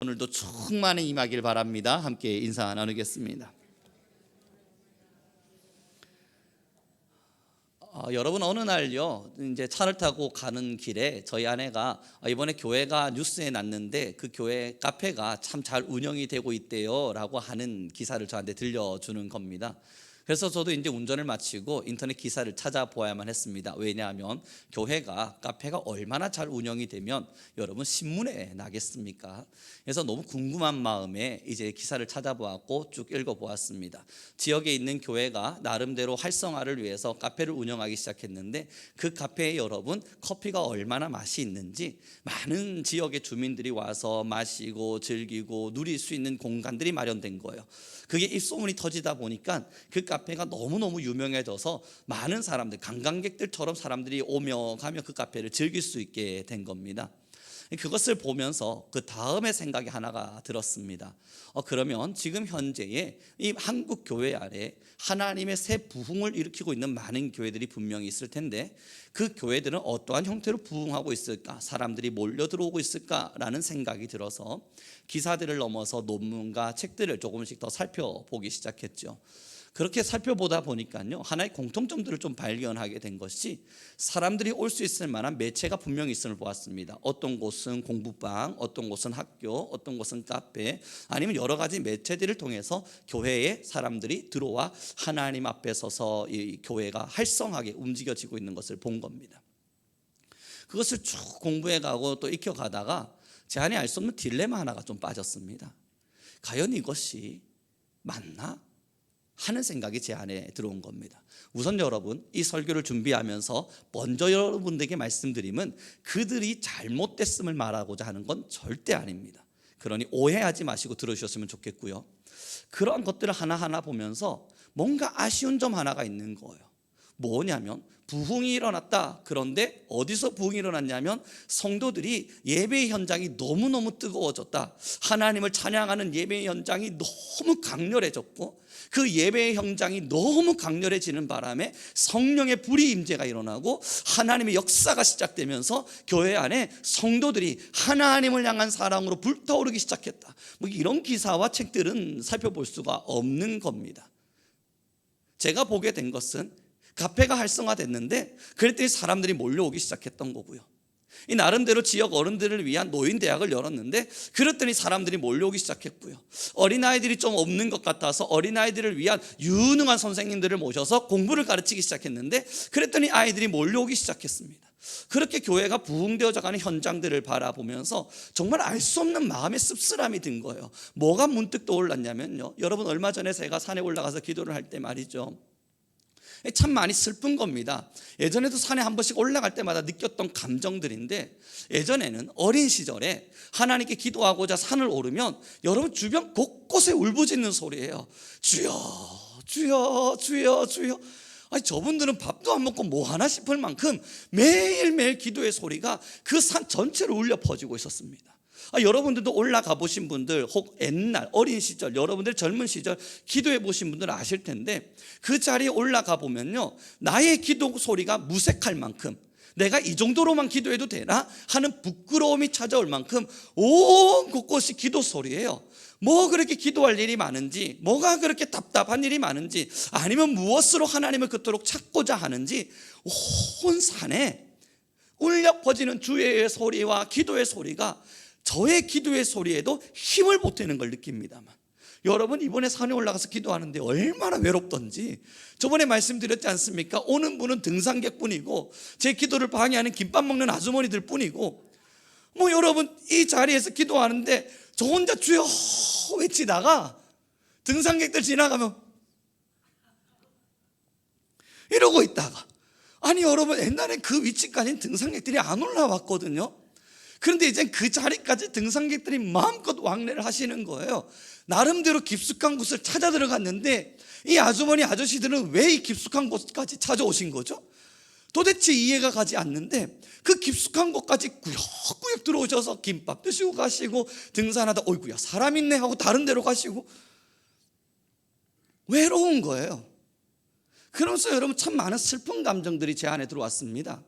오늘도 충만히 임하길 바랍니다. 함께 인사 나누겠습니다. 여러분, 어느 날요 이제 차를 타고 가는 길에 저희 아내가 이번에 교회가 뉴스에 났는데 그 교회 카페가 참 잘 운영이 되고 있대요 라고 하는 기사를 저한테 들려주는 겁니다. 그래서 저도 이제 운전을 마치고 인터넷 기사를 찾아보아야만 했습니다. 왜냐하면 교회가 카페가 얼마나 잘 운영이 되면 여러분 신문에 나겠습니까? 그래서 너무 궁금한 마음에 이제 기사를 찾아보았고 쭉 읽어보았습니다. 지역에 있는 교회가 나름대로 활성화를 위해서 카페를 운영하기 시작했는데 그 카페에 여러분 커피가 얼마나 맛이 있는지 많은 지역의 주민들이 와서 마시고 즐기고 누릴 수 있는 공간들이 마련된 거예요. 그게 입소문이 터지다 보니까 그 카페가 너무너무 유명해져서 많은 사람들, 관광객들처럼 사람들이 오며 가며 그 카페를 즐길 수 있게 된 겁니다. 그것을 보면서 그 다음에 생각이 하나가 들었습니다. 그러면 지금 현재의 이 한국 교회 아래 하나님의 새 부흥을 일으키고 있는 많은 교회들이 분명히 있을 텐데 그 교회들은 어떠한 형태로 부흥하고 있을까? 사람들이 몰려 들어오고 있을까라는 생각이 들어서 기사들을 넘어서 논문과 책들을 조금씩 더 살펴보기 시작했죠. 그렇게 살펴보다 보니까요 하나의 공통점들을 좀 발견하게 된 것이 사람들이 올 수 있을 만한 매체가 분명히 있음을 보았습니다. 어떤 곳은 공부방, 어떤 곳은 학교, 어떤 곳은 카페, 아니면 여러 가지 매체들을 통해서 교회에 사람들이 들어와 하나님 앞에 서서 이 교회가 활성하게 움직여지고 있는 것을 본 겁니다. 그것을 쭉 공부해 가고 또 익혀가다가 제 안에 알 수 없는 딜레마 하나가 좀 빠졌습니다. 과연 이것이 맞나? 하는 생각이 제 안에 들어온 겁니다. 우선 여러분, 이 설교를 준비하면서 먼저 여러분들에게 말씀드림은 그들이 잘못됐음을 말하고자 하는 건 절대 아닙니다. 그러니 오해하지 마시고 들으셨으면 좋겠고요. 그런 것들을 하나하나 보면서 뭔가 아쉬운 점 하나가 있는 거예요. 뭐냐면 부흥이 일어났다. 그런데 어디서 부흥이 일어났냐면 성도들이 예배의 현장이 너무너무 뜨거워졌다. 하나님을 찬양하는 예배의 현장이 너무 강렬해졌고 그 예배의 현장이 너무 강렬해지는 바람에 성령의 불의 임재가 일어나고 하나님의 역사가 시작되면서 교회 안에 성도들이 하나님을 향한 사랑으로 불타오르기 시작했다. 뭐 이런 기사와 책들은 살펴볼 수가 없는 겁니다. 제가 보게 된 것은 카페가 활성화됐는데 그랬더니 사람들이 몰려오기 시작했던 거고요. 이 나름대로 지역 어른들을 위한 노인대학을 열었는데 그랬더니 사람들이 몰려오기 시작했고요. 어린아이들이 좀 없는 것 같아서 어린아이들을 위한 유능한 선생님들을 모셔서 공부를 가르치기 시작했는데 그랬더니 아이들이 몰려오기 시작했습니다. 그렇게 교회가 부흥되어져가는 현장들을 바라보면서 정말 알 수 없는 마음의 씁쓸함이 든 거예요. 뭐가 문득 떠올랐냐면요, 여러분 얼마 전에 제가 산에 올라가서 기도를 할 때 말이죠, 참 많이 슬픈 겁니다. 예전에도 산에 한 번씩 올라갈 때마다 느꼈던 감정들인데 예전에는 어린 시절에 하나님께 기도하고자 산을 오르면 여러분 주변 곳곳에 울부짖는 소리예요. 주여 주여 주여 주여. 아니 저분들은 밥도 안 먹고 뭐 하나 싶을 만큼 매일매일 기도의 소리가 그 산 전체로 울려 퍼지고 있었습니다. 여러분들도 올라가 보신 분들 혹 옛날 어린 시절 여러분들 젊은 시절 기도해 보신 분들 아실 텐데 그 자리에 올라가 보면요 나의 기도 소리가 무색할 만큼 내가 이 정도로만 기도해도 되나 하는 부끄러움이 찾아올 만큼 온 곳곳이 기도 소리예요. 뭐 그렇게 기도할 일이 많은지, 뭐가 그렇게 답답한 일이 많은지, 아니면 무엇으로 하나님을 그토록 찾고자 하는지 온 산에 울려 퍼지는 주의 소리와 기도의 소리가 저의 기도의 소리에도 힘을 보태는 걸 느낍니다만 여러분 이번에 산에 올라가서 기도하는데 얼마나 외롭던지 저번에 말씀드렸지 않습니까? 오는 분은 등산객뿐이고 제 기도를 방해하는 김밥 먹는 아주머니들 뿐이고 뭐 여러분 이 자리에서 기도하는데 저 혼자 주여 외치다가 등산객들 지나가면 이러고 있다가 아니 여러분 옛날엔 그 위치까지는 등산객들이 안 올라왔거든요. 그런데 이제 그 자리까지 등산객들이 마음껏 왕래를 하시는 거예요. 나름대로 깊숙한 곳을 찾아 들어갔는데 이 아주머니 아저씨들은 왜 이 깊숙한 곳까지 찾아오신 거죠? 도대체 이해가 가지 않는데 그 깊숙한 곳까지 구역구역 들어오셔서 김밥 드시고 가시고 등산하다 어이구야 사람 있네 하고 다른 데로 가시고 외로운 거예요. 그러면서 여러분 참 많은 슬픈 감정들이 제 안에 들어왔습니다.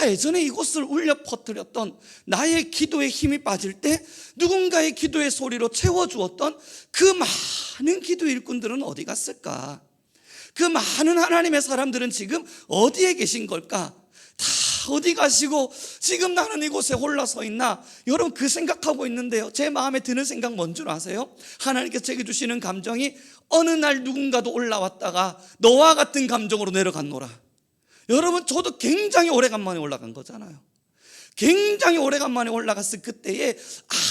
예전에 이곳을 울려 퍼뜨렸던 나의 기도에 힘이 빠질 때 누군가의 기도의 소리로 채워주었던 그 많은 기도 일꾼들은 어디 갔을까? 그 많은 하나님의 사람들은 지금 어디에 계신 걸까? 다 어디 가시고 지금 나는 이곳에 홀라 서 있나? 여러분, 그 생각하고 있는데요, 제 마음에 드는 생각 뭔 줄 아세요? 하나님께서 제게 주시는 감정이 어느 날 누군가도 올라왔다가 너와 같은 감정으로 내려갔노라. 여러분, 저도 굉장히 오래간만에 올라간 거잖아요. 굉장히 오래간만에 올라갔을 그때에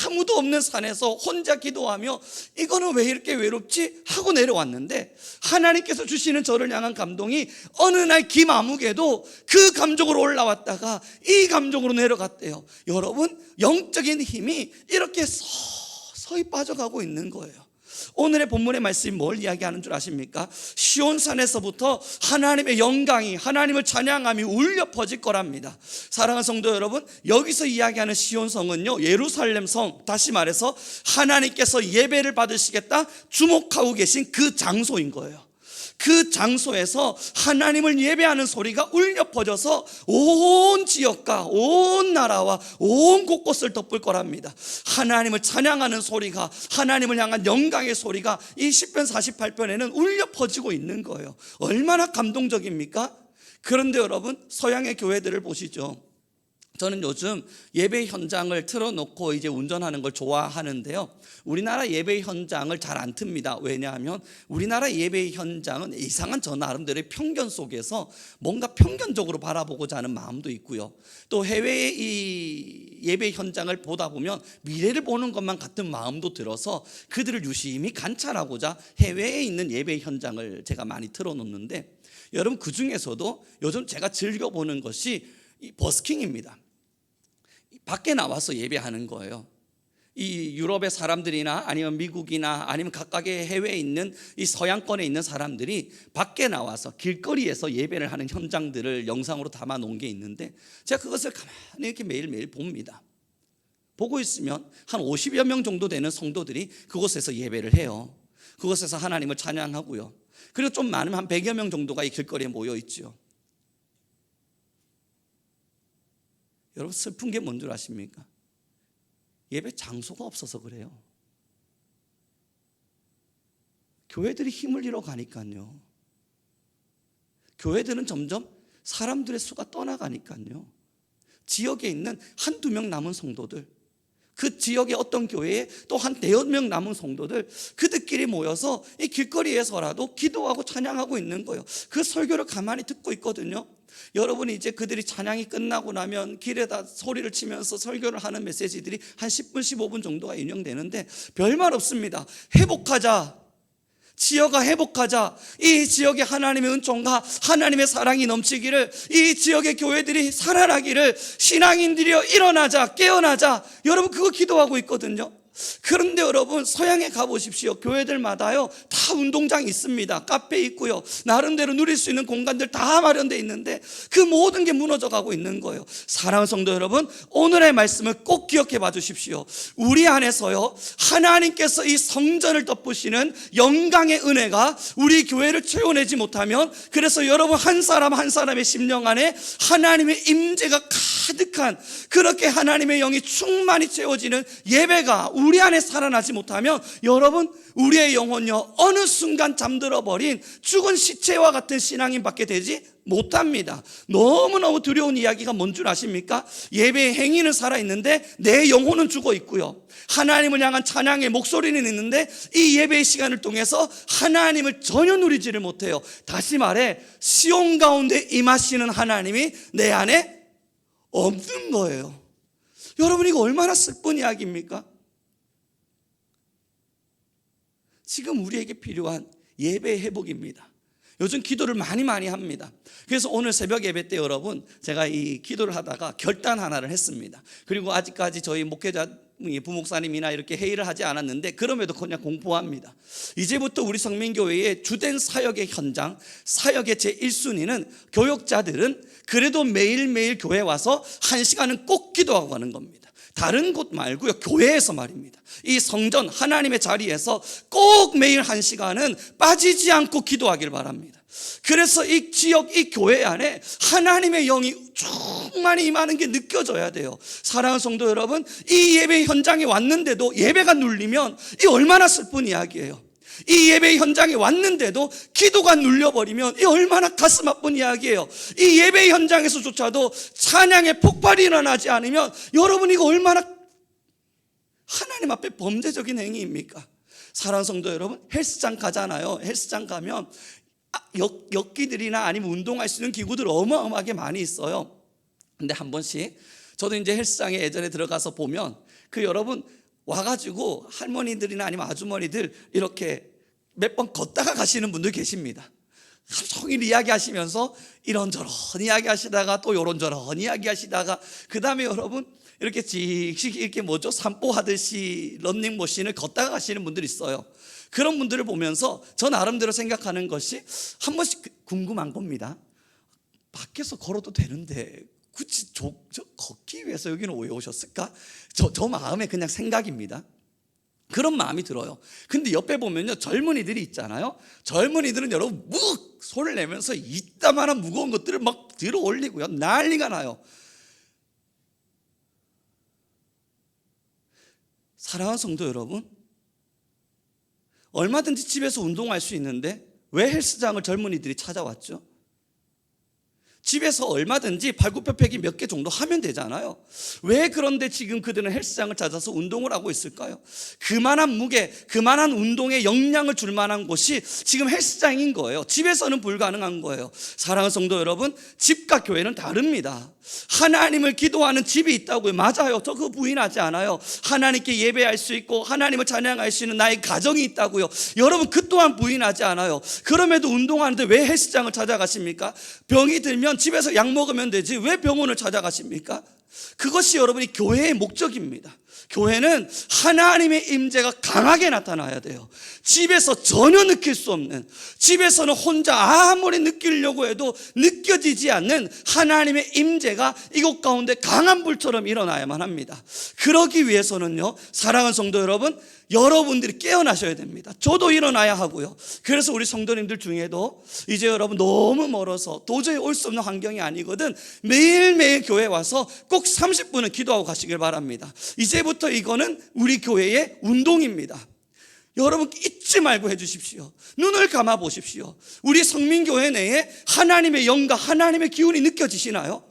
아무도 없는 산에서 혼자 기도하며 이거는 왜 이렇게 외롭지? 하고 내려왔는데 하나님께서 주시는 저를 향한 감동이 어느 날 김아무개도 그 감정으로 올라왔다가 이 감정으로 내려갔대요. 여러분, 영적인 힘이 이렇게 서서히 빠져가고 있는 거예요. 오늘의 본문의 말씀이 뭘 이야기하는 줄 아십니까? 시온산에서부터 하나님의 영광이, 하나님을 찬양함이 울려 퍼질 거랍니다. 사랑하는 성도 여러분, 여기서 이야기하는 시온성은요, 예루살렘 성, 다시 말해서 하나님께서 예배를 받으시겠다 주목하고 계신 그 장소인 거예요. 그 장소에서 하나님을 예배하는 소리가 울려 퍼져서 온 지역과 온 나라와 온 곳곳을 덮을 거랍니다. 하나님을 찬양하는 소리가, 하나님을 향한 영광의 소리가 이 시편 48편에는 울려 퍼지고 있는 거예요. 얼마나 감동적입니까? 그런데 여러분, 서양의 교회들을 보시죠. 저는 요즘 예배 현장을 틀어놓고 이제 운전하는 걸 좋아하는데요, 우리나라 예배 현장을 잘 안 틉니다. 왜냐하면 우리나라 예배 현장은 이상한 저 나름대로의 편견 속에서 뭔가 편견적으로 바라보고자 하는 마음도 있고요, 또 해외의 이 예배 현장을 보다 보면 미래를 보는 것만 같은 마음도 들어서 그들을 유심히 관찰하고자 해외에 있는 예배 현장을 제가 많이 틀어놓는데, 여러분, 그 중에서도 요즘 제가 즐겨보는 것이 이 버스킹입니다. 밖에 나와서 예배하는 거예요. 이 유럽의 사람들이나 아니면 미국이나 아니면 각각의 해외에 있는 이 서양권에 있는 사람들이 밖에 나와서 길거리에서 예배를 하는 현장들을 영상으로 담아 놓은 게 있는데, 제가 그것을 가만히 이렇게 매일매일 봅니다. 보고 있으면 한 50여 명 정도 되는 성도들이 그곳에서 예배를 해요. 그곳에서 하나님을 찬양하고요. 그리고 좀 많으면 한 100여 명 정도가 이 길거리에 모여 있죠. 여러분, 슬픈 게 뭔 줄 아십니까? 예배 장소가 없어서 그래요. 교회들이 힘을 잃어가니까요. 교회들은 점점 사람들의 수가 떠나가니까요. 지역에 있는 한두 명 남은 성도들, 그 지역의 어떤 교회에 또 한 대여섯 명 남은 성도들, 그들끼리 모여서 이 길거리에서라도 기도하고 찬양하고 있는 거예요. 그 설교를 가만히 듣고 있거든요. 여러분이 이제 그들이 찬양이 끝나고 나면 길에다 소리를 치면서 설교를 하는 메시지들이 한 10분 15분 정도가 인용되는데 별말 없습니다. 회복하자, 지역아 회복하자, 이 지역에 하나님의 은총과 하나님의 사랑이 넘치기를, 이 지역의 교회들이 살아나기를, 신앙인들이여 일어나자, 깨어나자, 여러분 그거 기도하고 있거든요. 그런데 여러분, 서양에 가보십시오. 교회들마다요 다 운동장이 있습니다. 카페 있고요, 나름대로 누릴 수 있는 공간들 다 마련되어 있는데 그 모든 게 무너져 가고 있는 거예요. 사랑하는 성도 여러분, 오늘의 말씀을 꼭 기억해 봐 주십시오. 우리 안에서요, 하나님께서 이 성전을 덮으시는 영광의 은혜가 우리 교회를 채워내지 못하면, 그래서 여러분 한 사람 한 사람의 심령 안에 하나님의 임재가 가득한, 그렇게 하나님의 영이 충만히 채워지는 예배가 우리 안에 살아나지 못하면, 여러분 우리의 영혼요 어느 순간 잠들어 버린 죽은 시체와 같은 신앙인 밖에 되지 못합니다. 너무너무 두려운 이야기가 뭔 줄 아십니까? 예배의 행위는 살아있는데 내 영혼은 죽어 있고요, 하나님을 향한 찬양의 목소리는 있는데 이 예배의 시간을 통해서 하나님을 전혀 누리지를 못해요. 다시 말해, 시온 가운데 임하시는 하나님이 내 안에 없는 거예요. 여러분, 이거 얼마나 슬픈 이야기입니까? 지금 우리에게 필요한 예배의 회복입니다. 요즘 기도를 많이 합니다. 그래서 오늘 새벽 예배 때 여러분, 제가 이 기도를 하다가 결단 하나를 했습니다. 그리고 아직까지 저희 목회자 부목사님이나 이렇게 회의를 하지 않았는데 그럼에도 그냥 공포합니다. 이제부터 우리 성민교회의 주된 사역의 현장, 사역의 제1순위는 교역자들은 그래도 매일매일 교회 와서 1시간은 꼭 기도하고 가는 겁니다. 다른 곳 말고요, 교회에서 말입니다. 이 성전 하나님의 자리에서 꼭 매일 1시간은 빠지지 않고 기도하길 바랍니다. 그래서 이 지역, 이 교회 안에 하나님의 영이 충만히 임하는 게 느껴져야 돼요. 사랑하는 성도 여러분, 이 예배 현장에 왔는데도 예배가 눌리면 이 얼마나 슬픈 이야기예요. 이 예배 현장에 왔는데도 기도가 눌려버리면 이 얼마나 가슴 아픈 이야기예요. 이 예배 현장에서조차도 찬양의 폭발이 일어나지 않으면 여러분 이거 얼마나 하나님 앞에 범죄적인 행위입니까? 사랑하는 성도 여러분, 헬스장 가잖아요. 헬스장 가면 역기들이나 아니면 운동할 수 있는 기구들 어마어마하게 많이 있어요. 근데 한 번씩 저도 이제 헬스장에 예전에 들어가서 보면 그 여러분 와가지고 할머니들이나 아니면 아주머니들 이렇게 몇 번 걷다가 가시는 분들 계십니다. 하루 종일 이야기하시면서 이런저런 이야기하시다가 또 요런저런 이야기하시다가 그 다음에 여러분 이렇게 직직 이렇게 산보하듯이 런닝머신을 걷다가 가시는 분들이 있어요. 그런 분들을 보면서 저 나름대로 생각하는 것이 한 번씩 궁금한 겁니다. 밖에서 걸어도 되는데 굳이 저 걷기 위해서 여기는 왜 오셨을까? 저 마음에 그냥 생각입니다. 그런 마음이 들어요. 근데 옆에 보면요, 젊은이들이 있잖아요. 젊은이들은 여러분 묵 소리를 내면서 이따만한 무거운 것들을 막 들어 올리고요, 난리가 나요. 사랑하는 성도 여러분, 얼마든지 집에서 운동할 수 있는데 왜 헬스장을 젊은이들이 찾아왔죠? 집에서 얼마든지 발굽혀펴기 몇 개 정도 하면 되잖아요. 왜 그런데 지금 그들은 헬스장을 찾아서 운동을 하고 있을까요? 그만한 무게, 그만한 운동에 영향을 줄 만한 곳이 지금 헬스장인 거예요. 집에서는 불가능한 거예요. 사랑하는 성도 여러분, 집과 교회는 다릅니다. 하나님을 기도하는 집이 있다고요. 맞아요. 저 그거 부인하지 않아요. 하나님께 예배할 수 있고 하나님을 찬양할 수 있는 나의 가정이 있다고요. 여러분 그 또한 부인하지 않아요. 그럼에도 운동하는데 왜 헬스장을 찾아가십니까? 병이 들면 집에서 약 먹으면 되지 왜 병원을 찾아가십니까? 그것이 여러분이 교회의 목적입니다. 교회는 하나님의 임재가 강하게 나타나야 돼요. 집에서 전혀 느낄 수 없는, 집에서는 혼자 아무리 느끼려고 해도 느껴지지 않는 하나님의 임재가 이곳 가운데 강한 불처럼 일어나야만 합니다. 그러기 위해서는요, 사랑하는 성도 여러분, 여러분들이 깨어나셔야 됩니다. 저도 일어나야 하고요. 그래서 우리 성도님들 중에도 이제 여러분 너무 멀어서 도저히 올 수 없는 환경이 아니거든 매일매일 교회 와서 꼭 30분은 기도하고 가시길 바랍니다. 이제부터 이거는 우리 교회의 운동입니다. 여러분 잊지 말고 해주십시오. 눈을 감아 보십시오. 우리 성민교회 내에 하나님의 영과 하나님의 기운이 느껴지시나요?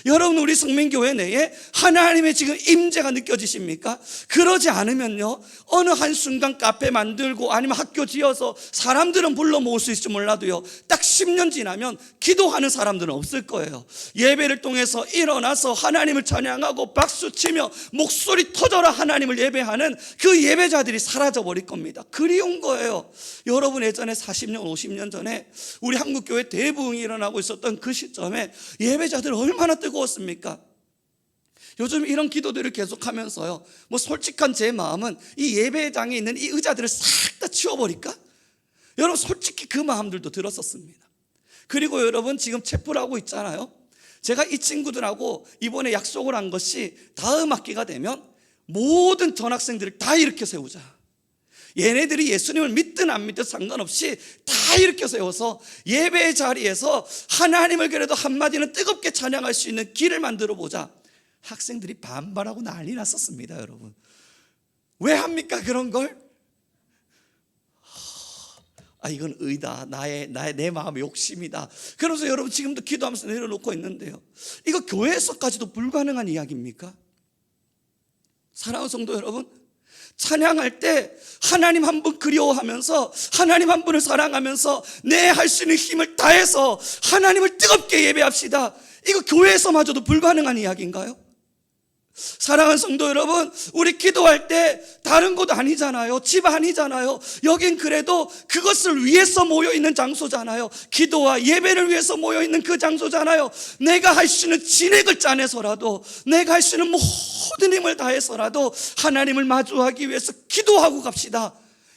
여러분 우리 성민교회 내에 하나님의 지금 임재가 느껴지십니까? 그러지 않으면요, 어느 한순간 카페 만들고 아니면 학교 지어서 사람들은 불러 모을 수 있을지 몰라도요, 딱 10년 지나면 기도하는 사람들은 없을 거예요. 예배를 통해서 일어나서 하나님을 찬양하고 박수치며 목소리 터져라 하나님을 예배하는 그 예배자들이 사라져 버릴 겁니다. 그리운 거예요. 여러분 예전에 40년 50년 전에 우리 한국교회 대부흥이 일어나고 있었던 그 시점에 예배자들 얼마나 뜨거웠습니까? 요즘 이런 기도들을 계속하면서요, 뭐 솔직한 제 마음은 이 예배장에 있는 이 의자들을 싹 다 치워버릴까? 여러분 솔직히 그 마음들도 들었었습니다. 그리고 여러분 지금 체프를 하고 있잖아요. 제가 이 친구들하고 이번에 약속을 한 것이 다음 학기가 되면 모든 전학생들을 다 일으켜 세우자. 얘네들이 예수님을 믿든 안 믿든 상관없이 다 일으켜 세워서 예배의 자리에서 하나님을 그래도 한마디는 뜨겁게 찬양할 수 있는 길을 만들어 보자. 학생들이 반발하고 난리 났었습니다. 여러분 왜 합니까 그런 걸? 이건 의다, 내 마음의 욕심이다. 그래서 여러분 지금도 기도하면서 내려놓고 있는데요, 이거 교회에서까지도 불가능한 이야기입니까? 사랑하는 성도 여러분, 찬양할 때 하나님 한 분 그리워하면서 하나님 한 분을 사랑하면서 내 할 수 있는 힘을 다해서 하나님을 뜨겁게 예배합시다. 이거 교회에서마저도 불가능한 이야기인가요? 사랑하는 성도 여러분, 우리 기도할 때 다른 곳 아니잖아요. 집 아니잖아요. 여긴 그래도 그것을 위해서 모여있는 장소잖아요. 기도와 예배를 위해서 모여있는 그 장소잖아요. 내가 할 수 있는 진액을 짜내서라도, 내가 할 수 있는 모든 힘을 다해서라도 하나님을 마주하기 위해서 기도하고 갑시다.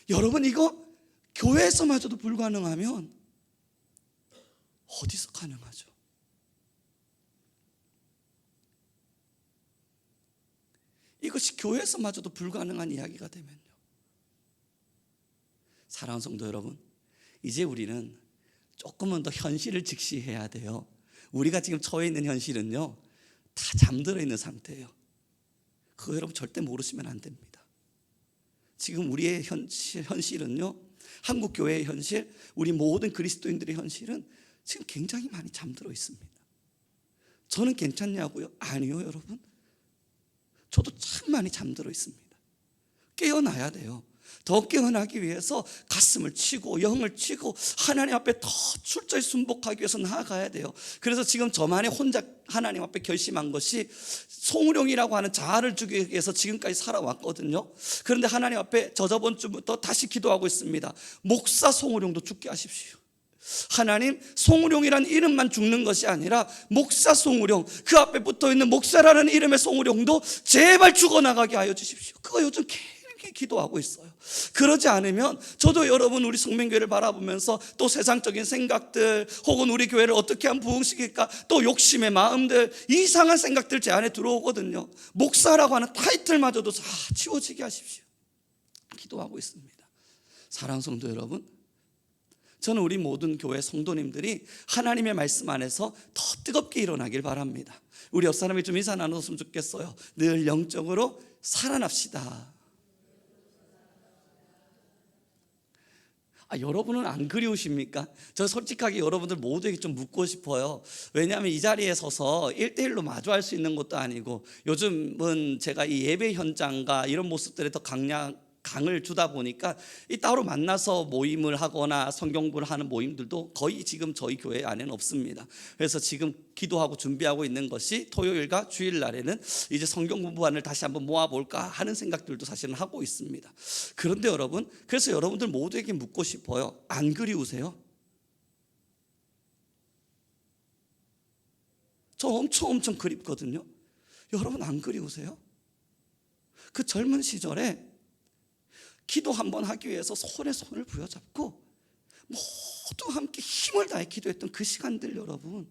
여러분 이거 교회에서마저도 불가능하면 어디서 가능하죠? 이것이 교회에서마저도 불가능한 이야기가 되면요, 사랑하는 성도 여러분, 이제 우리는 조금은 더 현실을 직시해야 돼요. 우리가 지금 처해 있는 현실은요, 다 잠들어 있는 상태예요. 그거 여러분 절대 모르시면 안 됩니다. 지금 우리의 현실은요, 한국 교회의 현실, 우리 모든 그리스도인들의 현실은 지금 굉장히 많이 잠들어 있습니다. 저는 괜찮냐고요? 아니요, 여러분. 저도 참 많이 잠들어 있습니다. 깨어나야 돼요. 더 깨어나기 위해서 가슴을 치고 영을 치고 하나님 앞에 더 출저히 순복하기 위해서 나아가야 돼요. 그래서 지금 저만의 혼자 하나님 앞에 결심한 것이 송우령이라고 하는 자아를 주기 위해서 지금까지 살아왔거든요. 그런데 하나님 앞에 저번 주부터 다시 기도하고 있습니다. 목사 송우령도 죽게 하십시오. 하나님, 송우령이라는 이름만 죽는 것이 아니라 목사 송우령, 그 앞에 붙어있는 목사라는 이름의 송우령도 제발 죽어나가게 하여 주십시오. 그거 요즘 이렇게 기도하고 있어요. 그러지 않으면 저도 여러분 우리 성민교회를 바라보면서 또 세상적인 생각들 혹은 우리 교회를 어떻게 하면 부흥시킬까, 또 욕심의 마음들, 이상한 생각들 제 안에 들어오거든요. 목사라고 하는 타이틀마저도 다 지워지게 하십시오. 기도하고 있습니다. 사랑하는 성도 여러분, 저는 우리 모든 교회 성도님들이 하나님의 말씀 안에서 더 뜨겁게 일어나길 바랍니다. 우리 옆 사람이 좀 인사 나눴으면 좋겠어요. 늘 영적으로 살아납시다. 여러분은 안 그리우십니까? 저 솔직하게 여러분들 모두에게 좀 묻고 싶어요. 왜냐하면 이 자리에 서서 1대1로 마주할 수 있는 것도 아니고, 요즘은 제가 이 예배 현장과 이런 모습들에 더 강을 주다 보니까 이 따로 만나서 모임을 하거나 성경부를 하는 모임들도 거의 지금 저희 교회 안에는 없습니다. 그래서 지금 기도하고 준비하고 있는 것이 토요일과 주일날에는 이제 성경 공부반을 다시 한번 모아볼까 하는 생각들도 사실은 하고 있습니다. 그런데 여러분, 그래서 여러분들 모두에게 묻고 싶어요. 안 그리우세요? 저 엄청 그립거든요. 여러분 안 그리우세요? 그 젊은 시절에 기도 한번 하기 위해서 손에 손을 부여잡고 모두 함께 힘을 다해 기도했던 그 시간들, 여러분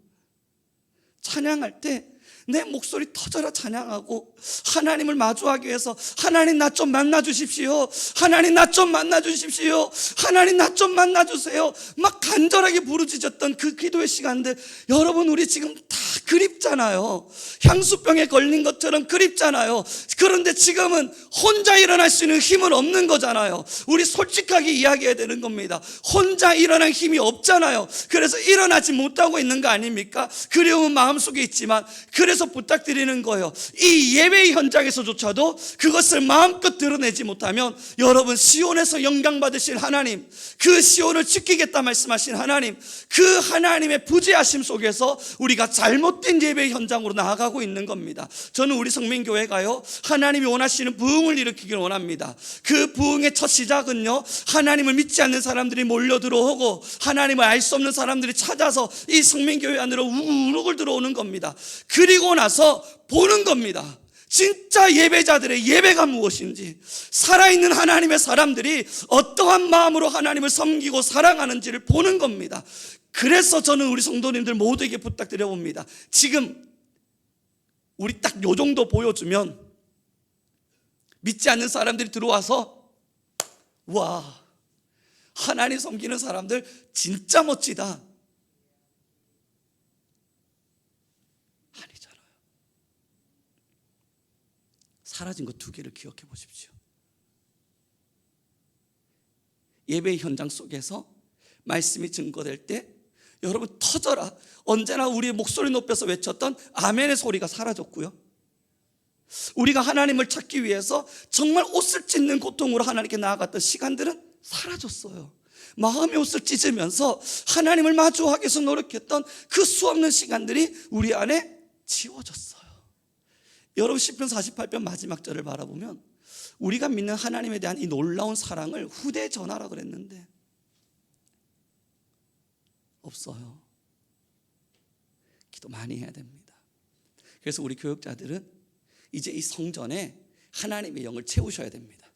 찬양할 때 내 목소리 터져라 찬양하고 하나님을 마주하기 위해서 하나님 나 좀 만나 주십시오, 하나님 나 좀 만나 주십시오, 하나님 나 좀 만나 주세요, 막 간절하게 부르짖었던 그 기도의 시간들, 여러분 우리 지금 다 그립잖아요. 향수병에 걸린 것처럼 그립잖아요. 그런데 지금은 혼자 일어날 수 있는 힘은 없는 거잖아요. 우리 솔직하게 이야기해야 되는 겁니다. 혼자 일어날 힘이 없잖아요. 그래서 일어나지 못하고 있는 거 아닙니까? 그리움은 마음속에 있지만, 그래서 부탁드리는 거예요. 이 예배 현장에서조차도 그것을 마음껏 드러내지 못하면, 여러분 시온에서 영광 받으실 하나님, 그 시온을 지키겠다 말씀하신 하나님, 그 하나님의 부재하심 속에서 우리가 잘못된 예배 현장으로 나아가고 있는 겁니다. 저는 우리 성민교회가요, 하나님이 원하시는 부흥을 일으키길 원합니다. 그 부흥의 첫 시작은요, 하나님을 믿지 않는 사람들이 몰려 들어오고 하나님을 알 수 없는 사람들이 찾아서 이 성민교회 안으로 우르르 들어오는 겁니다. 그리고 나서 보는 겁니다. 진짜 예배자들의 예배가 무엇인지, 살아있는 하나님의 사람들이 어떠한 마음으로 하나님을 섬기고 사랑하는지를 보는 겁니다. 그래서 저는 우리 성도님들 모두에게 부탁드려 봅니다. 지금 우리 딱 요 정도 보여주면 믿지 않는 사람들이 들어와서 와, 하나님 섬기는 사람들 진짜 멋지다. 아니잖아요. 사라진 것 두 개를 기억해 보십시오. 예배 현장 속에서 말씀이 증거될 때 여러분 터져라, 언제나 우리의 목소리 높여서 외쳤던 아멘의 소리가 사라졌고요, 우리가 하나님을 찾기 위해서 정말 옷을 찢는 고통으로 하나님께 나아갔던 시간들은 사라졌어요. 마음의 옷을 찢으면서 하나님을 마주하기 위해서 노력했던 그 수없는 시간들이 우리 안에 지워졌어요. 여러분 시편 48편 마지막 절을 바라보면 우리가 믿는 하나님에 대한 이 놀라운 사랑을 후대에 전하라 그랬는데 없어요. 기도 많이 해야 됩니다. 그래서 우리 교육자들은 이제 이 성전에 하나님의 영을 채우셔야 됩니다.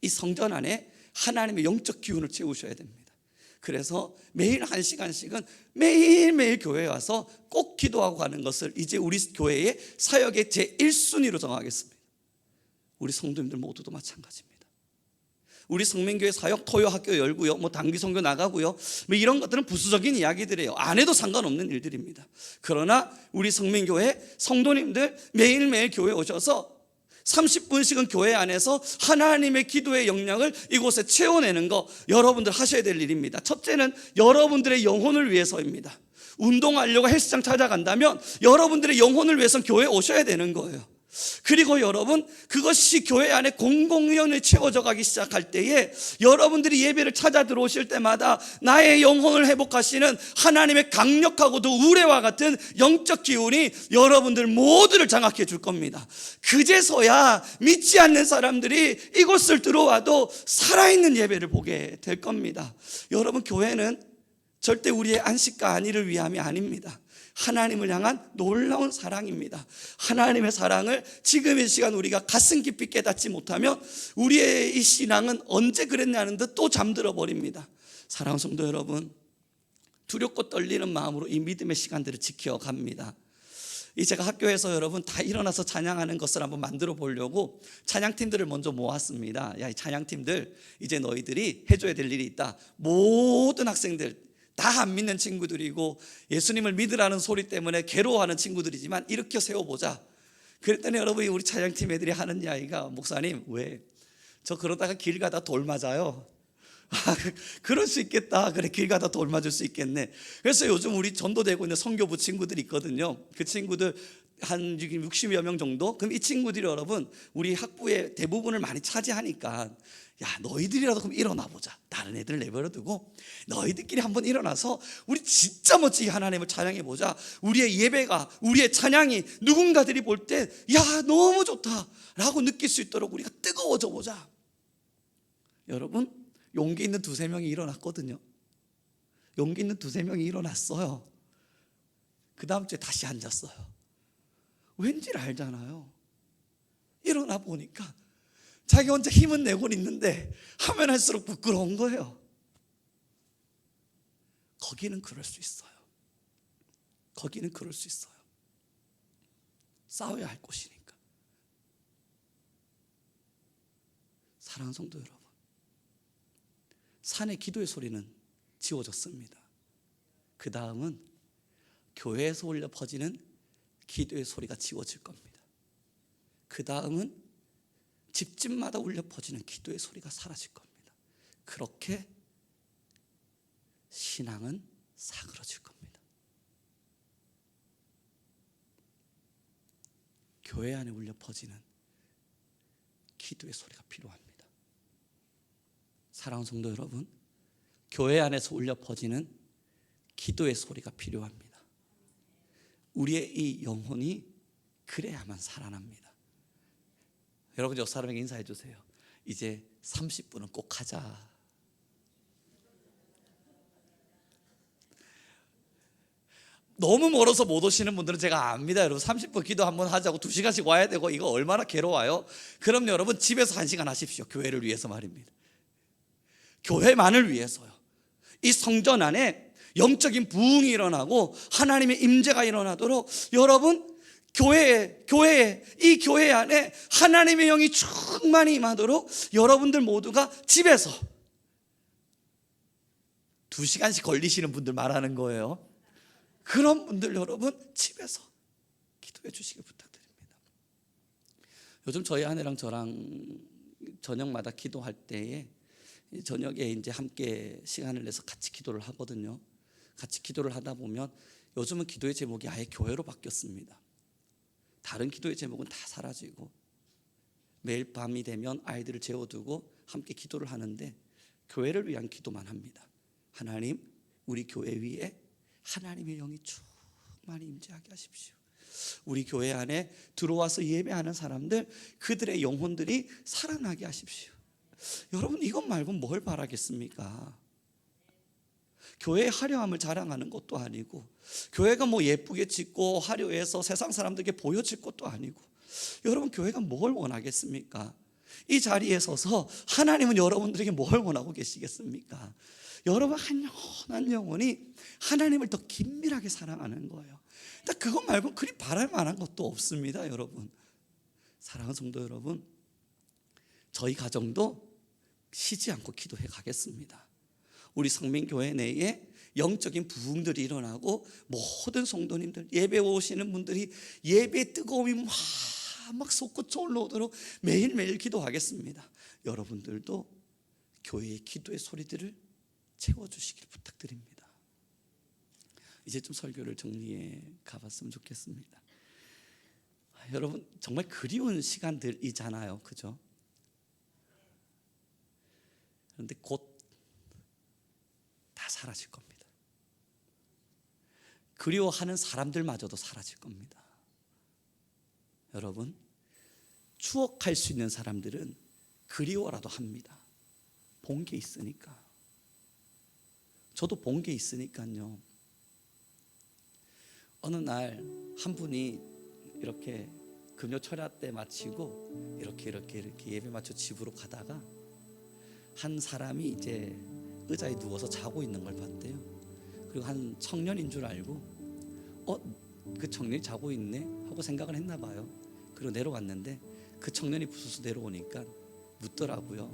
이 성전 안에 하나님의 영적 기운을 채우셔야 됩니다. 그래서 매일 1시간씩은 매일매일 교회에 와서 꼭 기도하고 가는 것을 이제 우리 교회의 사역의 제1순위로 정하겠습니다. 우리 성도님들 모두도 마찬가지입니다. 우리 성민교회 사역 토요 학교 열고요, 뭐 단기 선교 나가고요, 뭐 이런 것들은 부수적인 이야기들이에요. 안 해도 상관없는 일들입니다. 그러나 우리 성민교회 성도님들 매일매일 교회 오셔서 30분씩은 교회 안에서 하나님의 기도의 역량을 이곳에 채워내는 거 여러분들 하셔야 될 일입니다. 첫째는 여러분들의 영혼을 위해서입니다. 운동하려고 헬스장 찾아간다면 여러분들의 영혼을 위해서 교회에 오셔야 되는 거예요. 그리고 여러분, 그것이 교회 안에 공공연히 채워져 가기 시작할 때에 여러분들이 예배를 찾아 들어오실 때마다 나의 영혼을 회복하시는 하나님의 강력하고도 우레와 같은 영적 기운이 여러분들 모두를 장악해 줄 겁니다. 그제서야 믿지 않는 사람들이 이곳을 들어와도 살아있는 예배를 보게 될 겁니다. 여러분, 교회는 절대 우리의 안식과 안위를 위함이 아닙니다. 하나님을 향한 놀라운 사랑입니다. 하나님의 사랑을 지금 이 시간 우리가 가슴 깊이 깨닫지 못하면 우리의 이 신앙은 언제 그랬냐는 듯 또 잠들어 버립니다. 사랑하는 성도 여러분, 두렵고 떨리는 마음으로 이 믿음의 시간들을 지켜갑니다. 제가 학교에서 여러분 다 일어나서 찬양하는 것을 한번 만들어 보려고 찬양팀들을 먼저 모았습니다. 야, 이 찬양팀들, 이제 너희들이 해줘야 될 일이 있다. 모든 학생들 다 안 믿는 친구들이고 예수님을 믿으라는 소리 때문에 괴로워하는 친구들이지만 일으켜 세워보자. 그랬더니 여러분, 우리 찬양팀 애들이 하는 이야기가, 목사님 왜? 저 그러다가 길 가다 돌 맞아요. 그럴 수 있겠다. 그래, 길 가다 돌 맞을 수 있겠네. 그래서 요즘 우리 전도되고 있는 선교부 친구들이 있거든요. 그 친구들 한 60여 명 정도. 그럼 이 친구들이 여러분 우리 학부의 대부분을 많이 차지하니까, 야, 너희들이라도 그럼 일어나 보자. 다른 애들 내버려 두고 너희들끼리 한번 일어나서 우리 진짜 멋지게 하나님을 찬양해 보자. 우리의 예배가, 우리의 찬양이 누군가들이 볼 때 야, 너무 좋다 라고 느낄 수 있도록 우리가 뜨거워져 보자. 여러분, 용기 있는 두세 명이 일어났거든요. 용기 있는 두세 명이 일어났어요. 그 다음 주에 다시 앉았어요. 왠지를 알잖아요. 일어나 보니까 자기 혼자 힘은 내고 있는데 하면 할수록 부끄러운 거예요. 거기는 그럴 수 있어요. 거기는 그럴 수 있어요. 싸워야 할 곳이니까. 사랑하는 성도 여러분, 산의 기도의 소리는 지워졌습니다. 그 다음은 교회에서 울려 퍼지는 기도의 소리가 지워질 겁니다. 그 다음은 집집마다 울려 퍼지는 기도의 소리가 사라질 겁니다. 그렇게 신앙은 사그러질 겁니다. 교회 안에 울려 퍼지는 기도의 소리가 필요합니다. 사랑하는 성도 여러분, 교회 안에서 울려 퍼지는 기도의 소리가 필요합니다. 우리의 이 영혼이 그래야만 살아납니다. 여러분, 옆 사람에게 인사해 주세요. 이제 30분은 꼭 하자. 너무 멀어서 못 오시는 분들은 제가 압니다. 여러분, 30분 기도 한번 하자고 2시간씩 와야 되고 이거 얼마나 괴로워요. 그럼 여러분 집에서 1시간 하십시오. 교회를 위해서 말입니다. 교회만을 위해서요. 이 성전 안에 영적인 부흥이 일어나고 하나님의 임재가 일어나도록 여러분, 이 교회 안에 하나님의 영이 충만히 임하도록 여러분들 모두가 집에서 2시간씩 걸리시는 분들 말하는 거예요. 그런 분들 여러분 집에서 기도해 주시기 부탁드립니다. 요즘 저희 아내랑 저랑 저녁마다 기도할 때에 저녁에 이제 함께 시간을 내서 같이 기도를 하거든요. 같이 기도를 하다 보면 요즘은 기도의 제목이 아예 교회로 바뀌었습니다. 다른 기도의 제목은 다 사라지고 매일 밤이 되면 아이들을 재워두고 함께 기도를 하는데 교회를 위한 기도만 합니다. 하나님, 우리 교회 위에 하나님의 영이 충만히 임재하게 하십시오. 우리 교회 안에 들어와서 예배하는 사람들, 그들의 영혼들이 살아나게 하십시오. 여러분, 이것 말고 뭘 바라겠습니까? 교회의 화려함을 자랑하는 것도 아니고, 교회가 뭐 예쁘게 짓고 화려해서 세상 사람들에게 보여질 것도 아니고, 여러분, 교회가 뭘 원하겠습니까? 이 자리에 서서 하나님은 여러분들에게 뭘 원하고 계시겠습니까? 여러분, 한 영혼이 하나님을 더 긴밀하게 사랑하는 거예요. 그것 말고 그리 바랄 만한 것도 없습니다. 여러분, 사랑하는 성도 여러분, 저희 가정도 쉬지 않고 기도해 가겠습니다. 우리 성민교회 내에 영적인 부흥들이 일어나고 모든 성도님들, 예배 오시는 분들이 예배 뜨거움이 막 솟구쳐 올라오도록 매일매일 기도하겠습니다. 여러분들도 교회의 기도의 소리들을 채워주시길 부탁드립니다. 이제 좀 설교를 정리해 가봤으면 좋겠습니다. 여러분, 정말 그리운 시간들이잖아요, 그죠? 그런데 곧 다 사라질 겁니다. 그리워하는 사람들마저도 사라질 겁니다. 여러분, 추억할 수 있는 사람들은 그리워라도 합니다. 본 게 있으니까. 저도 본 게 있으니까요. 어느 날 한 분이 이렇게 금요 철야 때 마치고 이렇게 예배 마쳐 집으로 가다가 한 사람이 이제 의자에 누워서 자고 있는 걸 봤대요. 그리고 한 청년인 줄 알고 그 청년이 자고 있네 하고 생각을 했나 봐요. 그리고 내려왔는데 그 청년이 부스스 내려오니까 묻더라고요.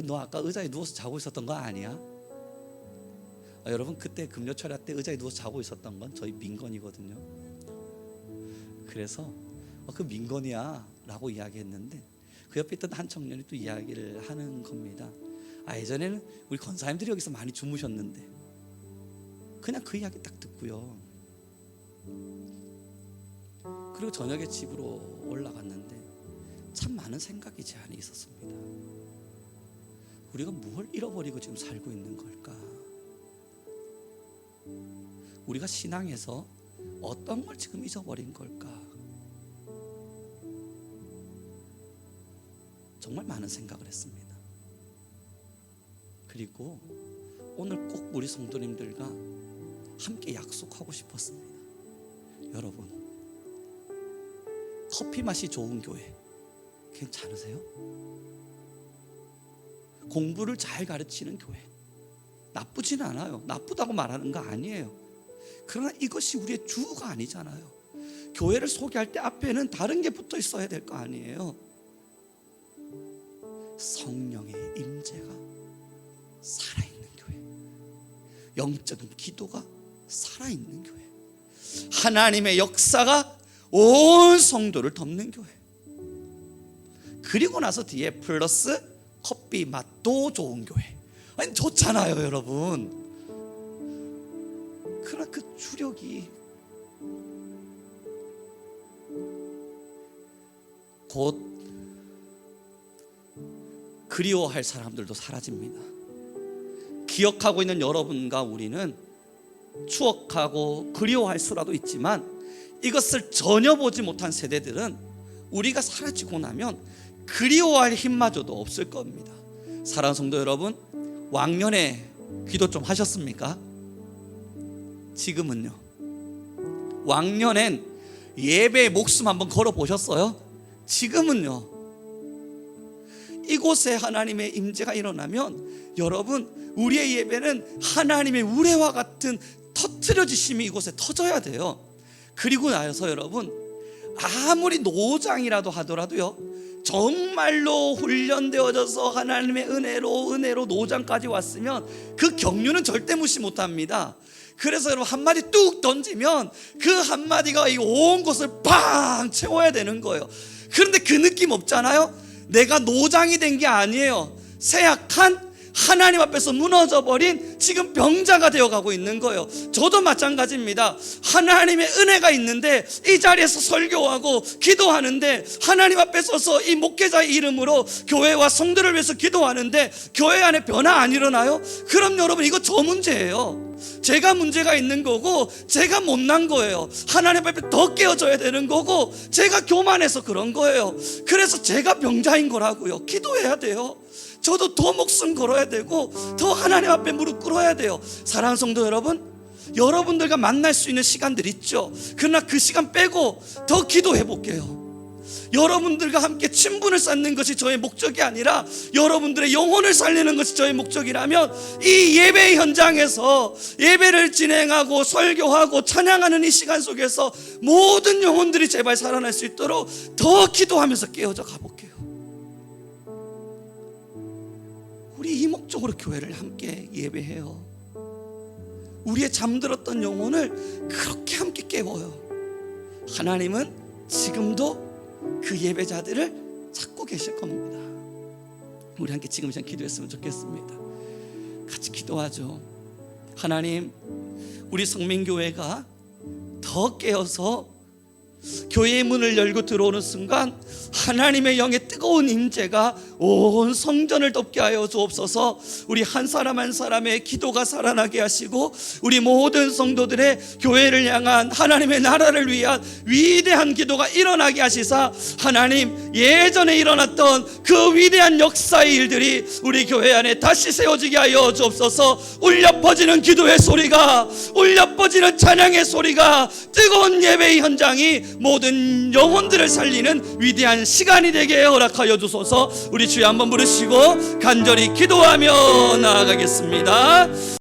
너 아까 의자에 누워서 자고 있었던 거 아니야? 여러분, 그때 금요 철야 때 의자에 누워서 자고 있었던 건 저희 민건이거든요. 그래서 그 민건이야 라고 이야기했는데 그 옆에 있던 한 청년이 또 이야기를 하는 겁니다. 예전에는 우리 권사님들이 여기서 많이 주무셨는데. 그냥 그 이야기 딱 듣고요. 그리고 저녁에 집으로 올라갔는데 참 많은 생각이 제 안에 있었습니다. 우리가 뭘 잃어버리고 지금 살고 있는 걸까? 우리가 신앙에서 어떤 걸 지금 잊어버린 걸까? 정말 많은 생각을 했습니다. 그리고 오늘 꼭 우리 성도님들과 함께 약속하고 싶었습니다. 여러분, 커피 맛이 좋은 교회 괜찮으세요? 공부를 잘 가르치는 교회 나쁘진 않아요. 나쁘다고 말하는 거 아니에요. 그러나 이것이 우리의 주가 아니잖아요. 교회를 소개할 때 앞에는 다른 게 붙어 있어야 될 거 아니에요. 성령의 임재가 살아있는 교회, 영적인 기도가 살아있는 교회, 하나님의 역사가 온 성도를 덮는 교회, 그리고 나서 뒤에 플러스 커피 맛도 좋은 교회. 아니, 좋잖아요 여러분. 그러나 그 주력이 곧 그리워할 사람들도 사라집니다. 기억하고 있는 여러분과 우리는 추억하고 그리워할 수라도 있지만 이것을 전혀 보지 못한 세대들은 우리가 사라지고 나면 그리워할 힘마저도 없을 겁니다. 사랑하는 성도 여러분, 왕년에 기도 좀 하셨습니까? 지금은요? 왕년엔 예배에 목숨 한번 걸어 보셨어요? 지금은요? 이곳에 하나님의 임재가 일어나면 여러분, 우리의 예배는 하나님의 우레와 같은 터트려지심이 이곳에 터져야 돼요. 그리고 나서 여러분, 아무리 노장이라도 하더라도요, 정말로 훈련되어져서 하나님의 은혜로 노장까지 왔으면 그 경륜은 절대 무시 못합니다. 그래서 여러분, 한마디 뚝 던지면 그 한마디가 이 온 곳을 팡 채워야 되는 거예요. 그런데 그 느낌 없잖아요. 내가 노장이 된 게 아니에요. 쇠약한 하나님 앞에서 무너져버린 지금 병자가 되어가고 있는 거예요. 저도 마찬가지입니다. 하나님의 은혜가 있는데 이 자리에서 설교하고 기도하는데, 하나님 앞에 서서 이 목회자의 이름으로 교회와 성도를 위해서 기도하는데 교회 안에 변화 안 일어나요? 그럼 여러분, 이거 저 문제예요. 제가 문제가 있는 거고 제가 못난 거예요. 하나님 앞에 더 깨어져야 되는 거고 제가 교만해서 그런 거예요. 그래서 제가 병자인 거라고요. 기도해야 돼요. 저도 더 목숨 걸어야 되고 더 하나님 앞에 무릎 꿇어야 돼요. 사랑하는 성도 여러분, 여러분들과 만날 수 있는 시간들 있죠. 그러나 그 시간 빼고 더 기도해 볼게요. 여러분들과 함께 친분을 쌓는 것이 저의 목적이 아니라 여러분들의 영혼을 살리는 것이 저의 목적이라면 이 예배 현장에서 예배를 진행하고 설교하고 찬양하는 이 시간 속에서 모든 영혼들이 제발 살아날 수 있도록 더 기도하면서 깨어져 가볼게요. 우리 이 목적으로 교회를 함께 예배해요. 우리의 잠들었던 영혼을 그렇게 함께 깨워요. 하나님은 지금도 그 예배자들을 찾고 계실 겁니다. 우리 함께 지금 시간 기도했으면 좋겠습니다. 같이 기도하죠. 하나님, 우리 성민교회가 더 깨어서 교회의 문을 열고 들어오는 순간 하나님의 영의 뜨거운 임재가 온 성전을 덮게 하여 주옵소서. 우리 한 사람 한 사람의 기도가 살아나게 하시고 우리 모든 성도들의 교회를 향한 하나님의 나라를 위한 위대한 기도가 일어나게 하시사 하나님, 예전에 일어났던 그 위대한 역사의 일들이 우리 교회 안에 다시 세워지게 하여 주옵소서. 울려 퍼지는 기도의 소리가, 울려 퍼지는 찬양의 소리가, 뜨거운 예배의 현장이 모든 영혼들을 살리는 위대한 시간이 되게 허락하여 주소서. 우리 주여 한번 부르시고 간절히 기도하며 나아가겠습니다.